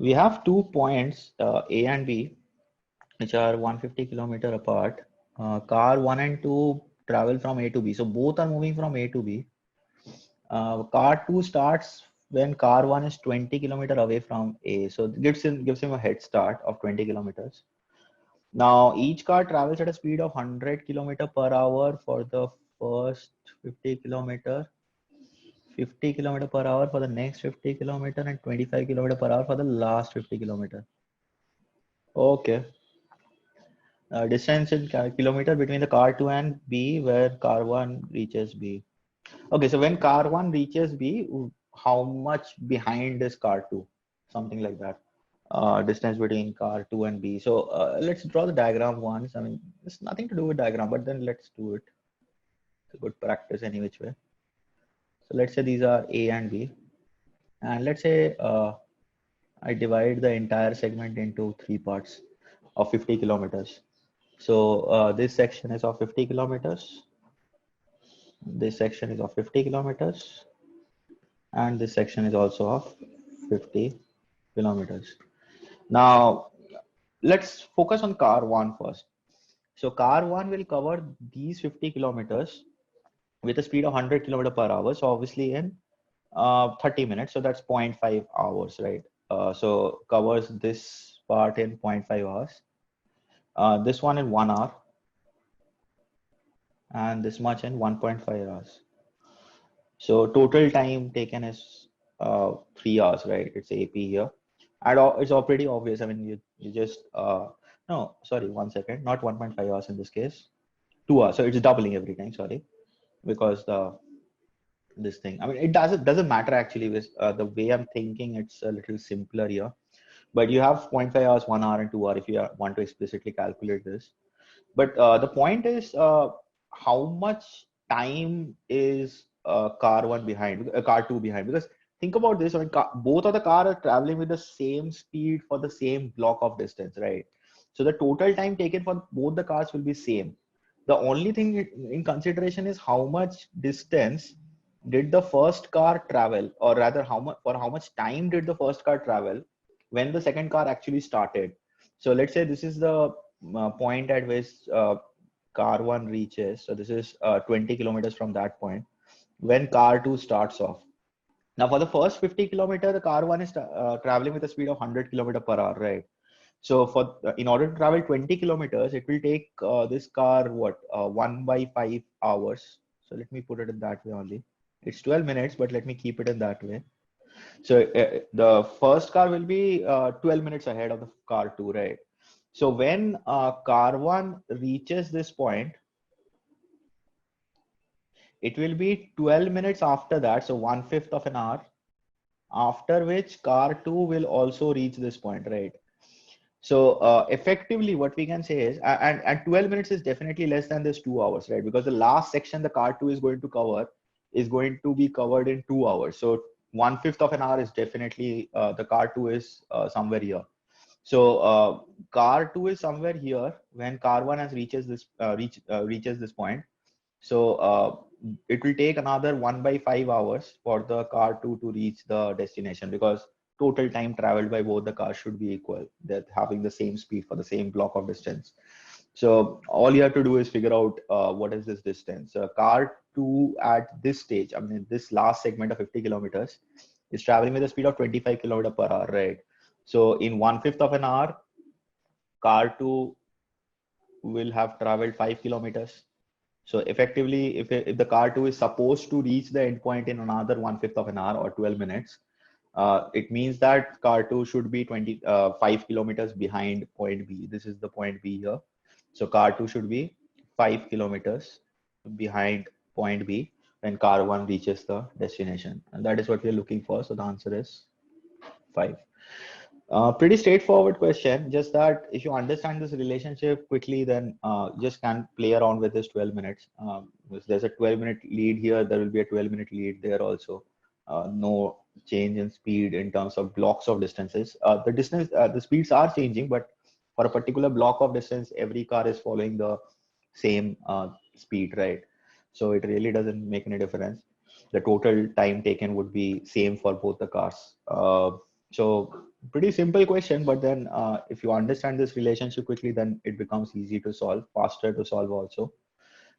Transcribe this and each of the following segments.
We have 2 points, A and B, which are 150 kilometer apart. Car 1 and 2 travel from A to B. So both are moving from A to B. Car 2 starts when car 1 is 20 kilometer away from A. So it gives him a head start of 20 kilometers. Now each car travels at a speed of 100 kilometer per hour for the first 50 kilometer, 50 kilometer per hour for the next 50 kilometer, and 25 kilometer per hour for the last 50 kilometer. Okay. Distance in kilometer between the car 2 and B where car 1 reaches B. Okay, so when car 1 reaches B, how much behind is car 2? Something like that. Distance between car 2 and B. So let's draw the diagram once. I mean, it's nothing to do with diagram, but then let's do it. It's a good practice any which way. So let's say these are A and B. And let's say I divide the entire segment into 3 parts of 50 kilometers. So this section is of 50 kilometers. This section is of 50 kilometers. And this section is also of 50 kilometers. Now, let's focus on car 1 first. So car 1 will cover these 50 kilometers with a speed of 100 kilometer per hour. So obviously in 30 minutes. So that's 0.5 hours, right? So covers this part in 0.5 hours. This one in 1 hour. And this much in 1.5 hours. So total time taken is 3 hours, right? It's AP here. And it's all pretty obvious. I mean, you just, no, sorry, 1 second, not 1.5 hours in this case, 2 hours. So it's doubling every time, sorry, because this thing, I mean, it doesn't matter actually with the way I'm thinking, it's a little simpler here. But you have 0.5 hours, 1 hour and 2 hours if you want to explicitly calculate this. But the point is how much time is car 1 behind, car 2 behind? Because think about this, I mean, both of the cars are traveling with the same speed for the same block of distance, right? So the total time taken for both the cars will be same. The only thing in consideration is how much distance did the first car travel, or rather how much time did the first car travel when the second car actually started. So let's say this is the point at which car 1 reaches. So this is 20 kilometers from that point when car 2 starts off. Now for the first 50 kilometer, the car 1 is traveling with a speed of 100 kilometer per hour, right? So for in order to travel 20 kilometers, it will take this car 1 by 5 hours. So let me put it in that way only. It's 12 minutes, but let me keep it in that way. So the first car will be 12 minutes ahead of the car 2, right? So when car 1 reaches this point, it will be 12 minutes after that, so 1/5 of an hour, after which car 2 will also reach this point, right? So effectively what we can say is, and 12 minutes is definitely less than this 2 hours, right? Because the last section the car 2 is going to cover is going to be covered in 2 hours. So 1/5 of an hour is definitely, the car 2 is somewhere here. So car 2 is somewhere here when car 1 has reaches this point. So it will take another 1 by 5 hours for the car 2 to reach the destination, because total time traveled by both the cars should be equal. They're having the same speed for the same block of distance. So all you have to do is figure out what is this distance. Car 2 at this stage, I mean, this last segment of 50 kilometers is traveling with a speed of 25 kilometer per hour, right? So in 1/5 of an hour, car 2 will have traveled 5 kilometers. So effectively, if the car 2 is supposed to reach the endpoint in another 1/5 of an hour or 12 minutes, it means that car 2 should be 5 kilometers behind point B. This is the point B here. So car 2 should be 5 kilometers behind point B when car 1 reaches the destination. And that is what we are looking for. So the answer is 5. Pretty straightforward question. Just that if you understand this relationship quickly, then just can play around with this 12 minutes. If there's a 12-minute lead here, there will be a 12-minute lead there also. No change in speed in terms of blocks of distances. The speeds are changing, but for a particular block of distance, every car is following the same speed, right? So it really doesn't make any difference. The total time taken would be same for both the cars. So pretty simple question, but then if you understand this relationship quickly, then it becomes easy to solve, faster to solve also.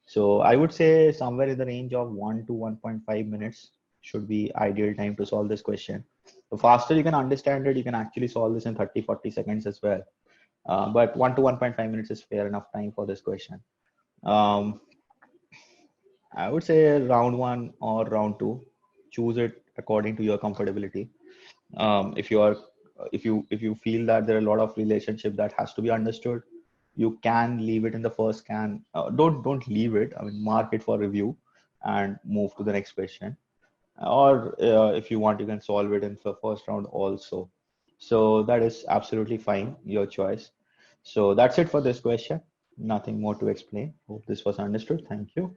So I would say somewhere in the range of 1 to 1.5 minutes should be ideal time to solve this question. The faster you can understand it, you can actually solve this in 30, 40 seconds as well. But 1 to 1.5 minutes is fair enough time for this question. Um, I would say round one or round two. Choose it according to your comfortability. If you are, if you feel that there are a lot of relationship that has to be understood, you can leave it in the first scan. Don't leave it. I mean, mark it for review and move to the next question. Or if you want, you can solve it in the first round also. So that is absolutely fine, your choice. So that's it for this question. Nothing more to explain. Hope this was understood. Thank you.